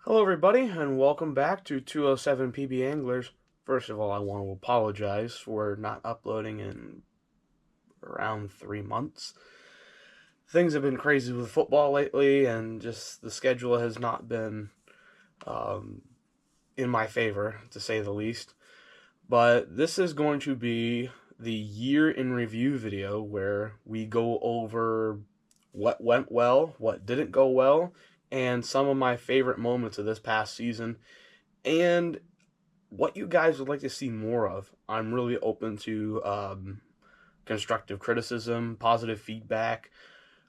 Hello, everybody, and welcome back to 207 PB Anglers. First of all, I want to apologize for not uploading in around 3 months. Things have been crazy with football lately, and just the schedule has not been um, in my favor, to say the least. But this is going to be the year in review video where we go over what went well, what didn't go well, and some of my favorite moments of this past season, and what you guys would like to see more of. I'm really open to constructive criticism, positive feedback,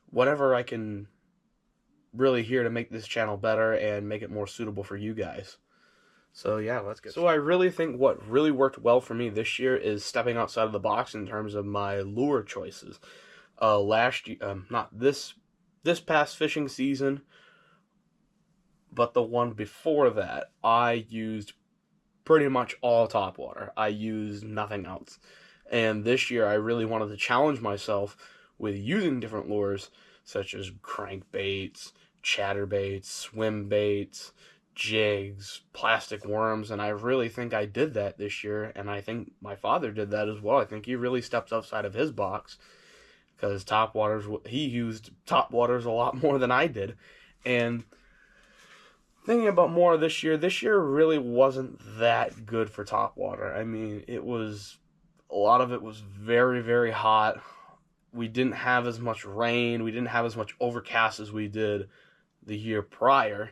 whatever I can really hear to make this channel better and make it more suitable for you guys. So yeah, let's get. So I really think what really worked well for me this year is stepping outside of the box in terms of my lure choices. Last year, not this past fishing season, but the one before that, I used pretty much all topwater. I used nothing else. And this year I really wanted to challenge myself with using different lures such as crankbaits, chatterbaits, swim baits, jigs, plastic worms, and I really think I did that this year, and I think my father did that as well. I think he really stepped outside of his box because he used topwaters a lot more than I did. And thinking about more this year really wasn't that good for topwater. I mean, a lot of it was very, very hot. We didn't have as much rain. We didn't have as much overcast as we did the year prior,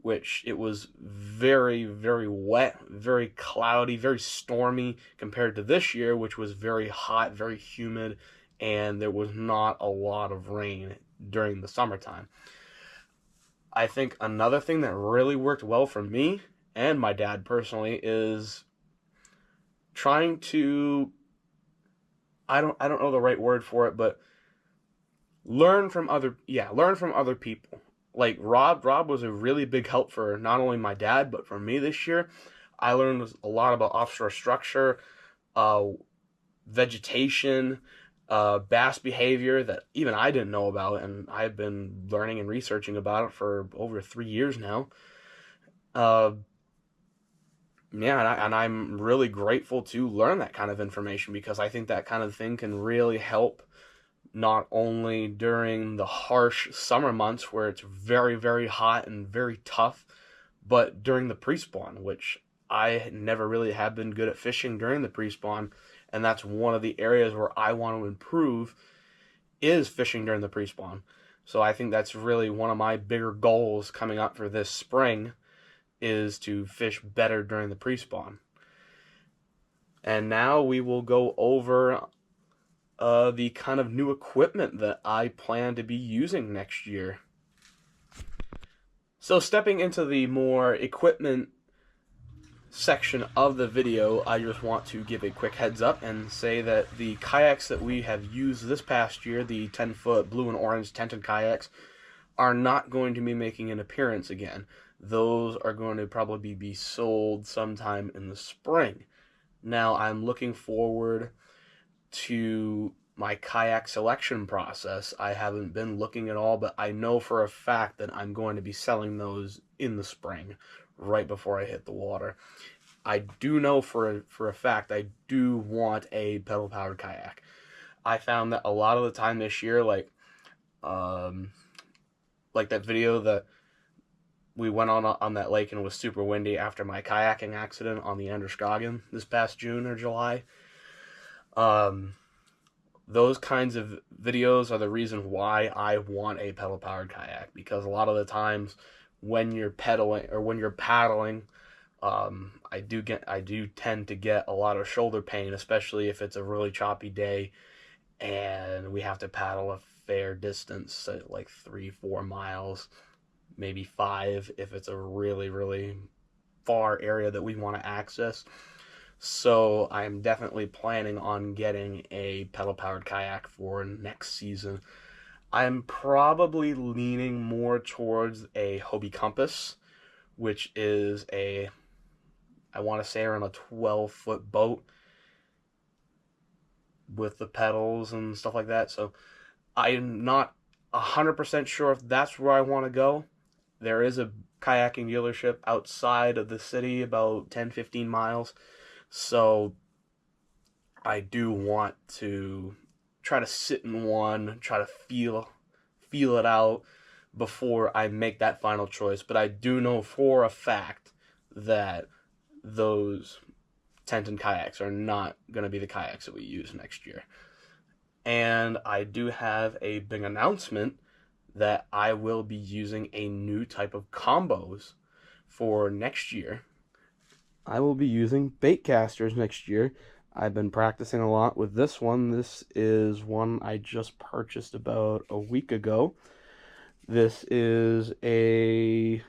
which it was very, very wet, very cloudy, very stormy compared to this year, which was very hot, very humid, and there was not a lot of rain during the summertime. I think another thing that really worked well for me and my dad personally is trying to I don't know the right word for it, but learn from other people. Like Rob was a really big help for not only my dad but for me this year. I learned a lot about offshore structure, uh, vegetation, bass behavior that even I didn't know about, and I've been learning and researching about it for over 3 years now. Uh, yeah, and I'm really grateful to learn that kind of information because I think that kind of thing can really help not only during the harsh summer months where it's very, very hot and very tough, but during the pre-spawn, which I never really have been good at fishing during the pre-spawn, and that's one of the areas where I want to improve is fishing during the pre-spawn. So I think that's really one of my bigger goals coming up for this spring is to fish better during the pre-spawn. And now we will go over the kind of new equipment that I plan to be using next year. So stepping into the more equipment section of the video, I just want to give a quick heads up and say that the kayaks that we have used this past year, the 10-foot blue and orange tented kayaks, are not going to be making an appearance again. Those are going to probably be sold sometime in the spring. Now, I'm looking forward to my kayak selection process. I haven't been looking at all, but I know for a fact that I'm going to be selling those in the spring, right before I hit the water. I do know for a fact I do want a pedal-powered kayak. I found that a lot of the time this year, like that video that we went on that lake and it was super windy after my kayaking accident on the Androscoggin this past June or July. Those kinds of videos are the reason why I want a pedal-powered kayak, because a lot of the times when you're pedaling or when you're paddling, I do tend to get a lot of shoulder pain, especially if it's a really choppy day and we have to paddle a fair distance, like 3-4 miles, maybe 5 if it's a really, really far area that we want to access. So I'm definitely planning on getting a pedal-powered kayak for next season. I'm probably leaning more towards a Hobie Compass, which is I want to say around a 12-foot boat with the pedals and stuff like that. So I'm not 100% sure if that's where I want to go. there is a kayaking dealership outside of the city, about 10-15 miles. So I do want to try to sit in one, try to feel it out before I make that final choice. But I do know for a fact that those Tenton kayaks are not going to be the kayaks that we use next year. And I do have a big announcement that I will be using a new type of combos for next year. I will be using bait casters next year. I've been practicing a lot with this one. This is one I just purchased about a week ago. This is a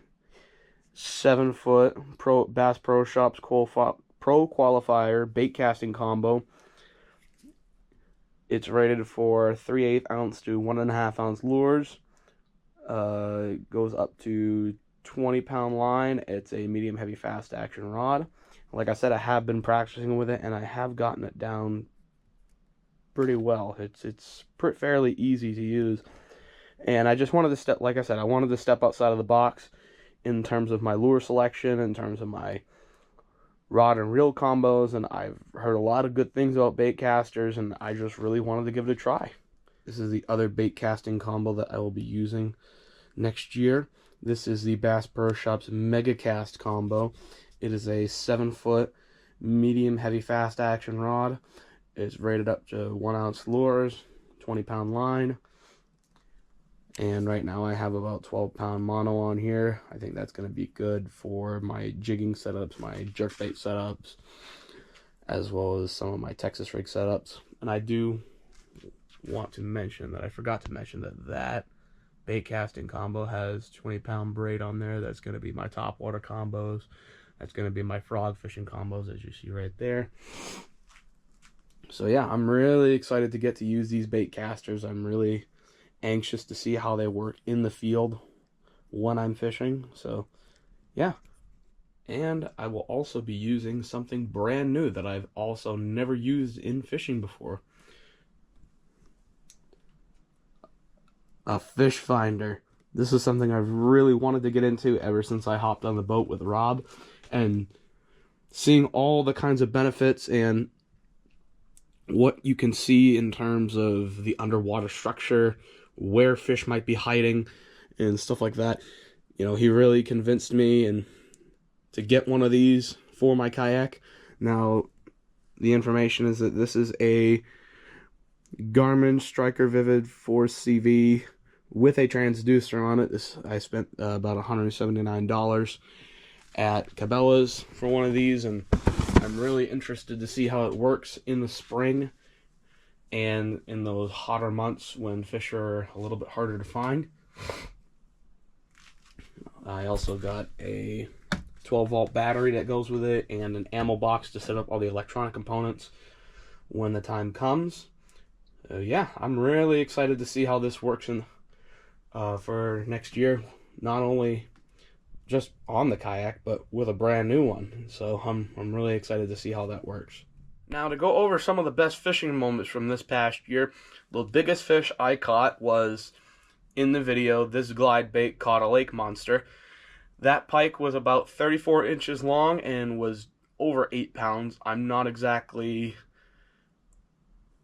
7-foot Bass Pro Shops Pro Qualifier bait casting combo. It's rated for 3/8 ounce to 1.5 ounce lures. It goes up to 20-pound line. It's a medium heavy fast action rod. Like I said, I have been practicing with it, and I have gotten it down pretty well. It's fairly easy to use. And I just wanted to step, like I said, I wanted to step outside of the box in terms of my lure selection, in terms of my rod and reel combos, and I've heard a lot of good things about bait casters, and I just really wanted to give it a try. This is the other bait casting combo that I will be using next year. This is the Bass Pro Shops Mega Cast combo. It is a 7-foot medium heavy fast action rod. It's rated up to 1 ounce lures, 20-pound line. And right now I have about 12-pound mono on here. I think that's going to be good for my jigging setups, my jerkbait setups, as well as some of my Texas rig setups. And I do want to mention that I forgot to mention that bait casting combo has 20-pound braid on there. That's going to be my top water combos. That's going to be my frog fishing combos, as you see right there. So yeah, I'm really excited to get to use these bait casters. I'm really anxious to see how they work in the field when I'm fishing. So yeah, and I will also be using something brand new that I've also never used in fishing before. A fish finder. This is something I've really wanted to get into ever since I hopped on the boat with Rob, and seeing all the kinds of benefits and what you can see in terms of the underwater structure, where fish might be hiding, and stuff like that. You know, he really convinced me and to get one of these for my kayak. Now, the information is that this is a Garmin Striker Vivid Force CV with a transducer on it. This I spent about $179 at Cabela's for one of these, and I'm really interested to see how it works in the spring and in those hotter months when fish are a little bit harder to find. I also got a 12-volt battery that goes with it and an ammo box to set up all the electronic components when the time comes. Yeah, I'm really excited to see how this works for next year. Not only just on the kayak, but with a brand new one. So I'm really excited to see how that works. Now, to go over some of the best fishing moments from this past year, the biggest fish I caught was in the video. This glide bait caught a lake monster. That pike was about 34 inches long and was over 8 pounds. I'm not exactly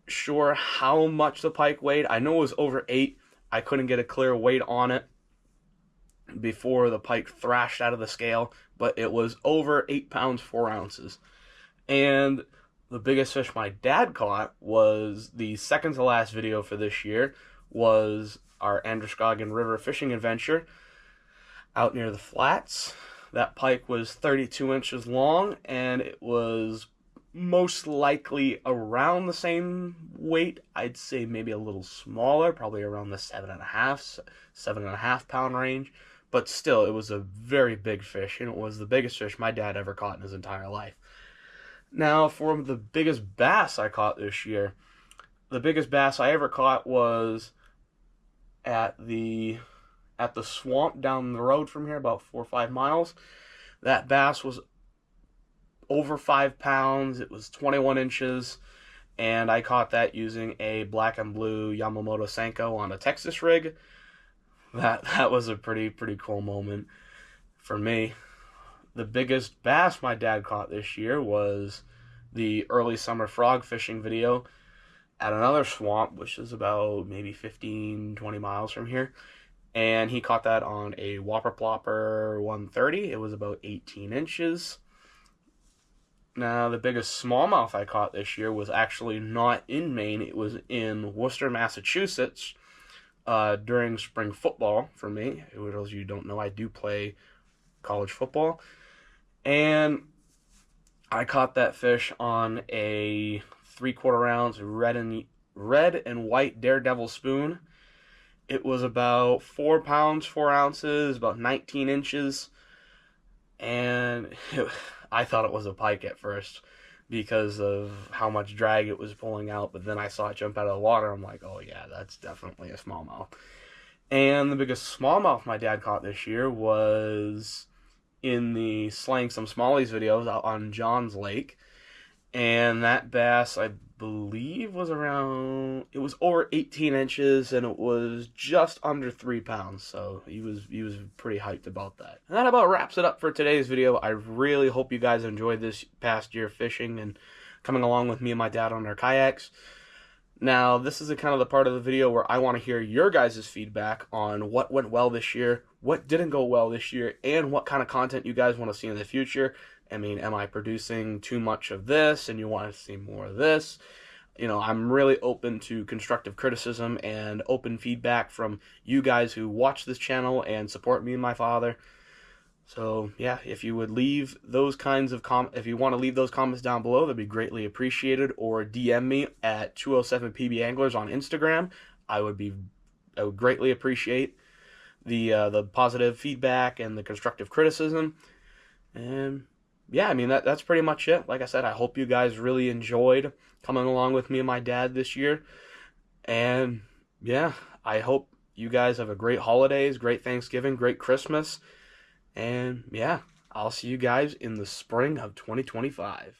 sure how much the pike weighed. I know it was over 8. I couldn't get a clear weight on it before the pike thrashed out of the scale, but it was over 8 pounds 4 ounces. And the biggest fish my dad caught was the second to last video for this year, was our Androscoggin River fishing adventure out near the flats. That pike was 32 inches long, and it was most likely around the same weight. I'd say maybe a little smaller, probably around the 7.5 pound range. But still, it was a very big fish, and it was the biggest fish my dad ever caught in his entire life. Now, for the biggest bass I caught this year, the biggest bass I ever caught was at the swamp down the road from here, about 4 or 5 miles. That bass was over 5 pounds. It was 21 inches, and I caught that using a black and blue Yamamoto Senko on a Texas rig. that was a pretty cool moment for me. The biggest bass my dad caught this year was the early summer frog fishing video at another swamp, which is about maybe 15, 20 miles from here. And he caught that on a Whopper Plopper 130. It was about 18 inches. Now, the biggest smallmouth I caught this year was actually not in Maine. It was in Worcester, Massachusetts, during spring football for me. For those of you who don't know, I do play college football. And I caught that fish on a 3/4 ounce red and white Daredevil spoon. It was about 4 pounds, 4 ounces, about 19 inches. And I thought it was a pike at first because of how much drag it was pulling out. But then I saw it jump out of the water. I'm like, oh yeah, that's definitely a smallmouth. And the biggest smallmouth my dad caught this year was in the Slaying Some Smallies videos out on John's Lake. And that bass, I believe, was over 18 inches, and it was just under 3 pounds. So he was pretty hyped about that. And that about wraps it up for today's video. I really hope you guys enjoyed this past year fishing and coming along with me and my dad on our kayaks. Now, this is kind of the part of the video where I want to hear your guys' feedback on what went well this year, what didn't go well this year, and what kind of content you guys want to see in the future. I mean, am I producing too much of this and you want to see more of this? You know, I'm really open to constructive criticism and open feedback from you guys who watch this channel and support me and my father. So, yeah, if you would leave those kinds of if you want to leave those comments down below, that'd be greatly appreciated. Or DM me at 207PBAnglers on Instagram. I would greatly appreciate the positive feedback and the constructive criticism. And yeah, I mean, that's pretty much it. Like I said, I hope you guys really enjoyed coming along with me and my dad this year. And yeah, I hope you guys have a great holidays, great Thanksgiving, great Christmas. And yeah, I'll see you guys in the spring of 2025.